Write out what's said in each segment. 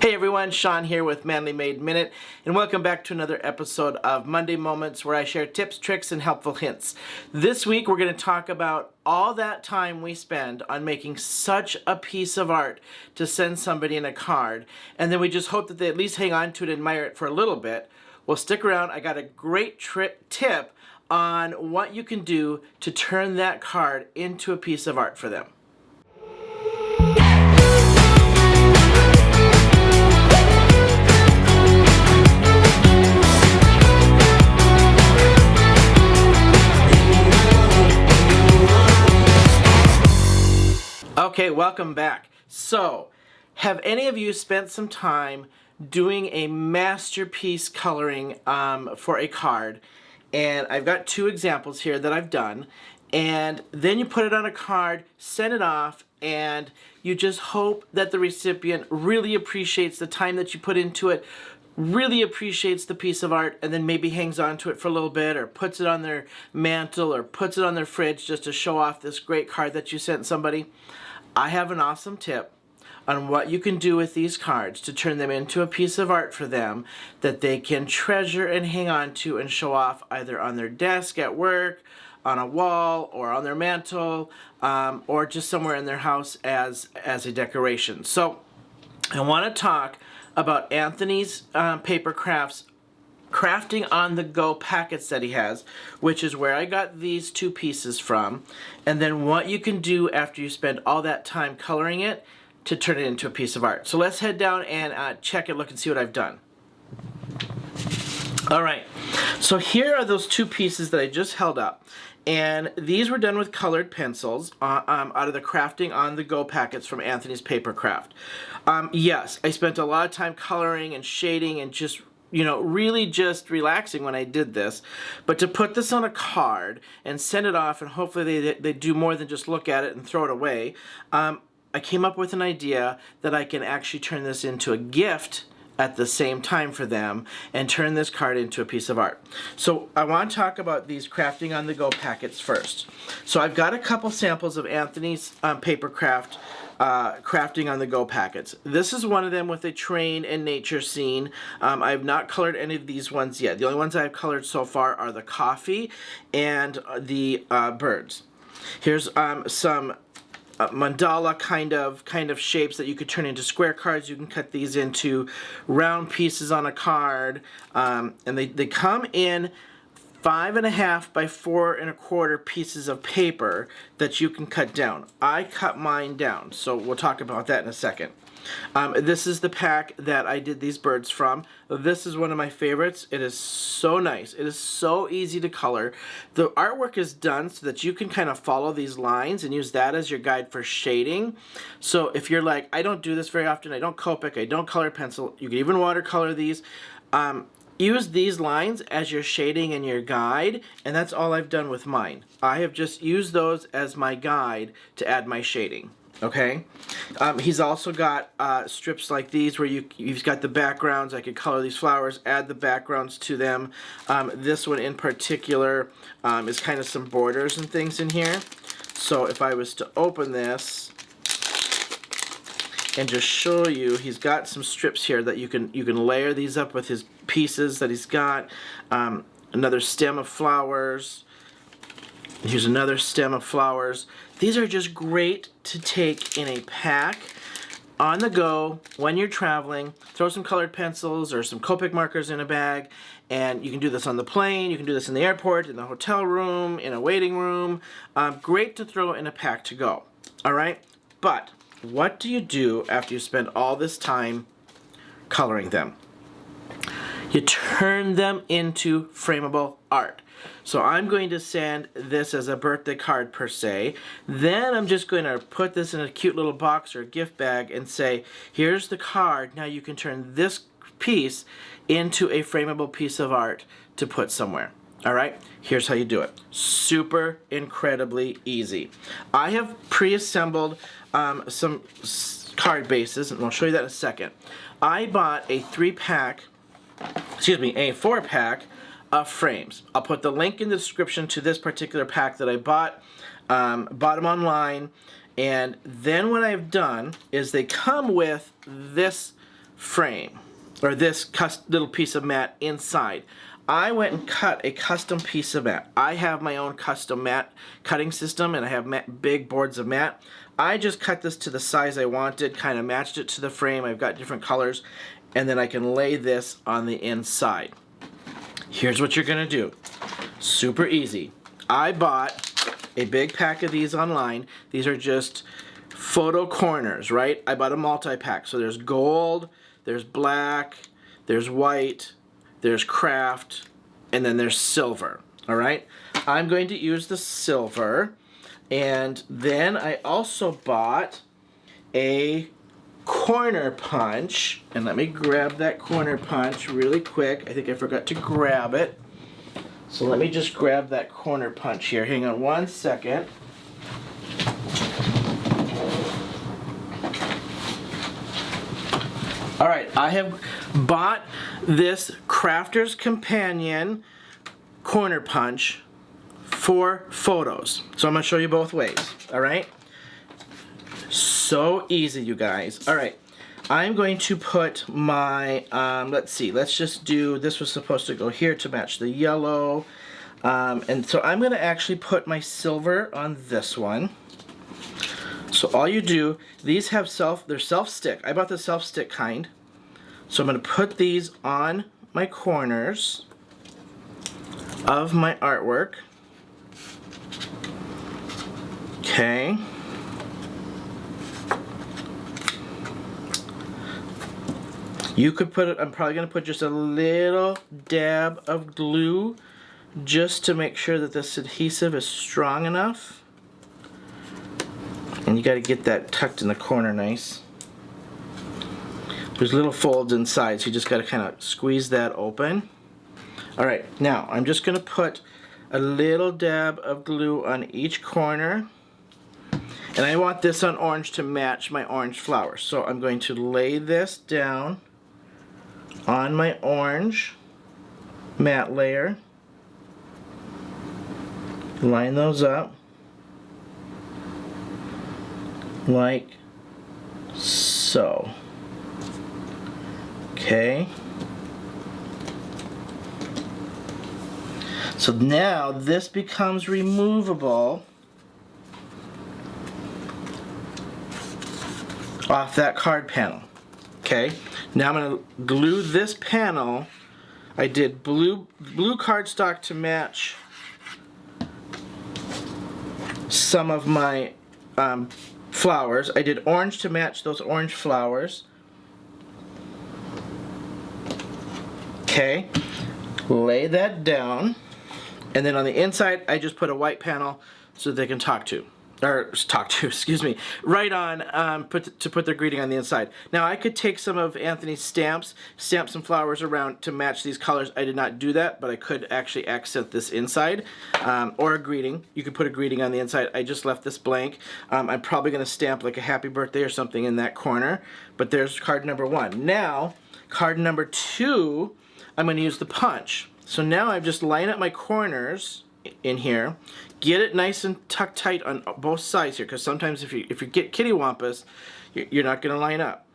Hey everyone, Shawn here with Manly Made Minute, and welcome back to another episode of Monday Moments where I share tips, tricks, and helpful hints. This week we're going to talk about all that time we spend on making such a piece of art to send somebody in a card, and then we just hope that they at least hang on to it and admire it for a little bit. Well, stick around. I got a great tip on what you can do to turn that card into a piece of art for them. Okay, welcome back. So, have any of you spent some time doing a masterpiece coloring for a card? And I've got two examples here that I've done. And then you put it on a card, send it off, and you just hope that the recipient really appreciates the time that you put into it, really appreciates the piece of art, and then maybe hangs on to it for a little bit or puts it on their mantle or puts it on their fridge just to show off this great card that you sent somebody. I have an awesome tip on what you can do with these cards to turn them into a piece of art for them that they can treasure and hang on to and show off either on their desk at work, on a wall, or on their mantle, or just somewhere in their house as a decoration. So I want to talk about Anthony's Papercraft's crafting on the go packets that he has, which is where I got these two pieces from, and then what you can do after you spend all that time coloring it to turn it into a piece of art. So let's head down and check it, look and see what I've done. Alright, so here are those two pieces that I just held up, and these were done with colored pencils out of the crafting on the go packets from Anthony's Papercraft. Yes, I spent a lot of time coloring and shading and just really just relaxing when I did this. But to put this on a card and send it off and hopefully they do more than just look at it and throw it away, I came up with an idea that I can actually turn this into a gift at the same time for them and turn this card into a piece of art. So I want to talk about these crafting on the go packets first. So I've got a couple samples of Anthony's Papercraft crafting on the go packets. This is one of them with a train and nature scene. I have not colored any of these ones yet. The only ones I've colored so far are the coffee and the birds. Here's some mandala kind of shapes that you could turn into square cards. You can cut these into round pieces on a card, and they come in 5.5 by 4.25 pieces of paper that you can cut down. I cut mine down, so we'll talk about that in a second. This is the pack that I did these birds from. This is one of my favorites. It is so nice. It is so easy to color. The artwork is done so that you can kind of follow these lines and use that as your guide for shading. So if you're like, I don't do this very often, I don't Copic, I don't color pencil, you can even watercolor these. Use these lines as your shading and your guide, and that's all I've done with mine. I have just used those as my guide to add my shading. Okay, he's also got strips like these where you've got the backgrounds. I could color these flowers, add the backgrounds to them. This one in particular is kind of some borders and things in here. So if I was to open this and just show you, he's got some strips here that you can layer these up with his pieces that he's got. Another stem of flowers. Here's another stem of flowers. These are just great to take in a pack on the go when you're traveling. Throw some colored pencils or some Copic markers in a bag, and you can do this on the plane, you can do this in the airport, in the hotel room, in a waiting room. Great to throw in a pack to go. Alright? But what do you do after you spend all this time coloring them? You turn them into frameable art. So I'm going to send this as a birthday card per se. Then I'm just going to put this in a cute little box or a gift bag and say, here's the card. Now you can turn this piece into a frameable piece of art to put somewhere. Alright, here's how you do it. Super incredibly easy. I have pre-assembled some card bases, and I'll show you that in a second. I bought a 4-pack of frames. I'll put the link in the description to this particular pack that I bought. Bought them online, and then what I've done is they come with this frame, or this little piece of mat inside. I went and cut a custom piece of mat. I have my own custom mat cutting system, and I have big boards of mat. I just cut this to the size I wanted, kind of matched it to the frame. I've got different colors, and then I can lay this on the inside. Here's what you're gonna do. Super easy. I bought a big pack of these online. These are just photo corners, right? I bought a multi-pack. So there's gold, there's black, there's white, there's craft, and then there's silver, all right? I'm going to use the silver, and then I also bought a corner punch, and let me grab that corner punch really quick. I think I forgot to grab it. So let me just grab that corner punch here. Hang on one second. All right, I have bought this Crafter's Companion corner punch for photos. So I'm gonna show you both ways, all right? So easy, you guys. All right, I'm going to put my, let's see, let's just do, this was supposed to go here to match the yellow. And so I'm gonna actually put my silver on this one. So all you do, these have they're self-stick. I bought the self-stick kind. So I'm gonna put these on my corners of my artwork. Okay. You could put it, I'm probably going to put just a little dab of glue just to make sure that this adhesive is strong enough. And you got to get that tucked in the corner nice. There's little folds inside, so you just got to kind of squeeze that open. Alright, now I'm just going to put a little dab of glue on each corner. And I want this on orange to match my orange flowers. So I'm going to lay this down on my orange matte layer. Line those up like so. Okay. So now this becomes removable off that card panel. Okay, now I'm going to glue this panel. I did blue cardstock to match some of my flowers. I did orange to match those orange flowers. Okay, lay that down, and then on the inside I just put a white panel so they can excuse me, right on, to put their greeting on the inside. Now I could take some of Anthony's stamps, stamp some flowers around to match these colors. I did not do that, but I could actually accent this inside, or a greeting. You could put a greeting on the inside. I just left this blank. I'm probably going to stamp like a happy birthday or something in that corner, but there's card number one. Now, card number two, I'm going to use the punch. So now I've just lined up my corners in here, get it nice and tucked tight on both sides here, because sometimes if you get kittywampus, you're not going to line up.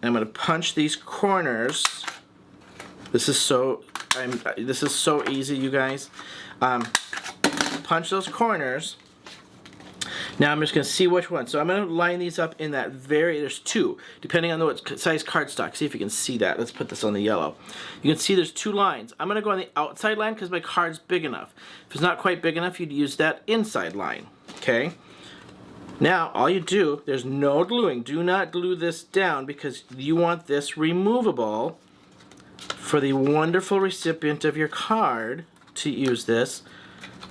And I'm going to punch these corners. This is so easy, you guys. Punch those corners. Now I'm just going to see which one. So I'm going to line these up in that there's two, depending on what size cardstock. See if you can see that. Let's put this on the yellow. You can see there's two lines. I'm going to go on the outside line because my card's big enough. If it's not quite big enough, you'd use that inside line. Okay? Now, all you do, there's no gluing. Do not glue this down because you want this removable for the wonderful recipient of your card to use this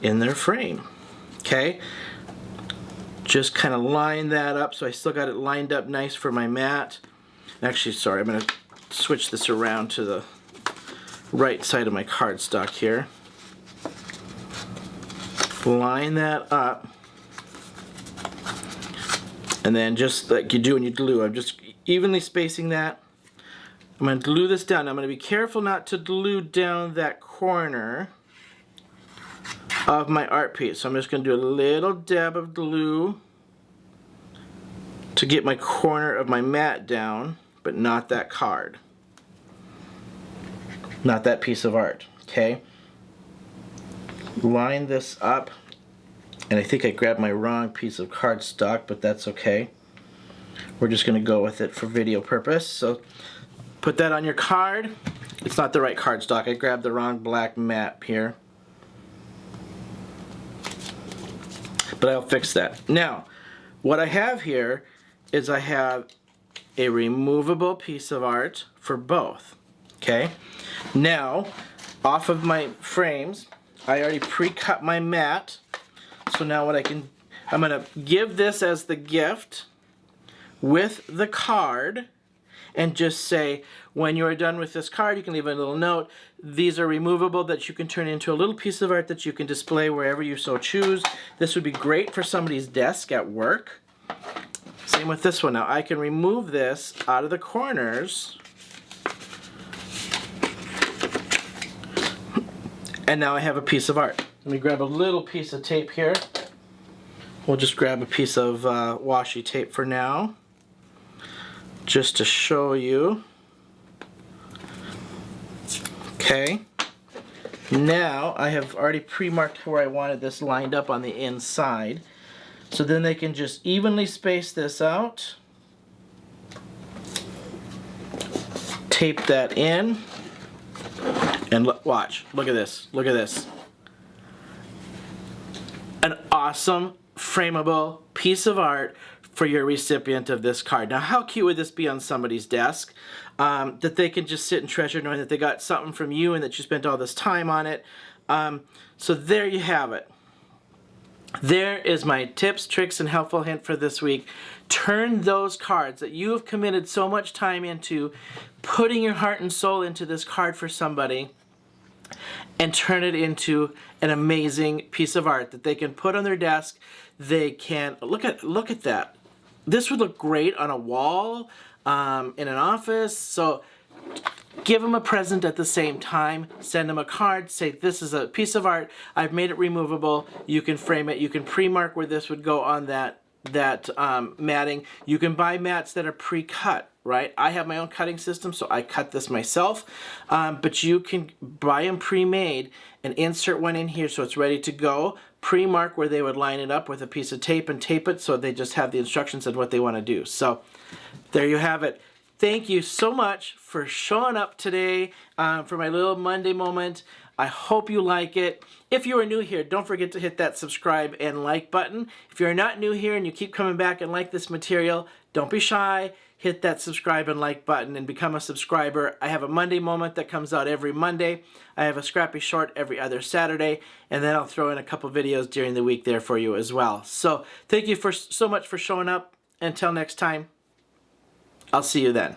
in their frame. Okay? Just kind of line that up so I still got it lined up nice for my mat. Actually, sorry, I'm going to switch this around to the right side of my cardstock here. Line that up. And then just like you do when you glue, I'm just evenly spacing that. I'm going to glue this down. I'm going to be careful not to glue down that corner of my art piece. So I'm just going to do a little dab of glue to get my corner of my mat down. but not that card. Not that piece of art, okay? Line this up, and I think I grabbed my wrong piece of cardstock, but that's okay. We're just going to go with it for video purpose. So put that on your card. It's not the right cardstock. I grabbed the wrong black map here. But I'll fix that. Now, what I have here is I have a removable piece of art for both. Okay? Now, off of my frames, I already pre-cut my mat. So now what I'm going to give this as the gift with the card and just say, when you are done with this card, you can leave a little note. These are removable that you can turn into a little piece of art that you can display wherever you so choose. This would be great for somebody's desk at work. Same with this one. Now I can remove this out of the corners. And now I have a piece of art. Let me grab a little piece of tape here. We'll just grab a piece of washi tape for now, just to show you. Okay. Now I have already pre-marked where I wanted this lined up on the inside. So then they can just evenly space this out. Tape that in. And watch, look at this, look at this. An awesome frameable piece of art for your recipient of this card. Now how cute would this be on somebody's desk? That they can just sit and treasure knowing that they got something from you and that you spent all this time on it. So there you have it. There is my tips, tricks, and helpful hint for this week. Turn those cards that you have committed so much time into, putting your heart and soul into this card for somebody, and turn it into an amazing piece of art that they can put on their desk. They can look at that. This would look great on a wall, in an office. So give them a present at the same time. Send them a card. Say, this is a piece of art. I've made it removable. You can frame it. You can pre-mark where this would go on that matting. You can buy mats that are pre-cut, right? I have my own cutting system, so I cut this myself. But you can buy them pre-made and insert one in here so it's ready to go. Pre-mark where they would line it up with a piece of tape and tape it so they just have the instructions of what they want to do. So there you have it. Thank you so much for showing up today for my little Monday moment. I hope you like it. If you are new here, don't forget to hit that subscribe and like button. If you're not new here and you keep coming back and like this material, don't be shy. Hit that subscribe and like button and become a subscriber. I have a Monday moment that comes out every Monday. I have a scrappy short every other Saturday, and then I'll throw in a couple videos during the week there for you as well. So thank you so much for showing up. Until next time, I'll see you then.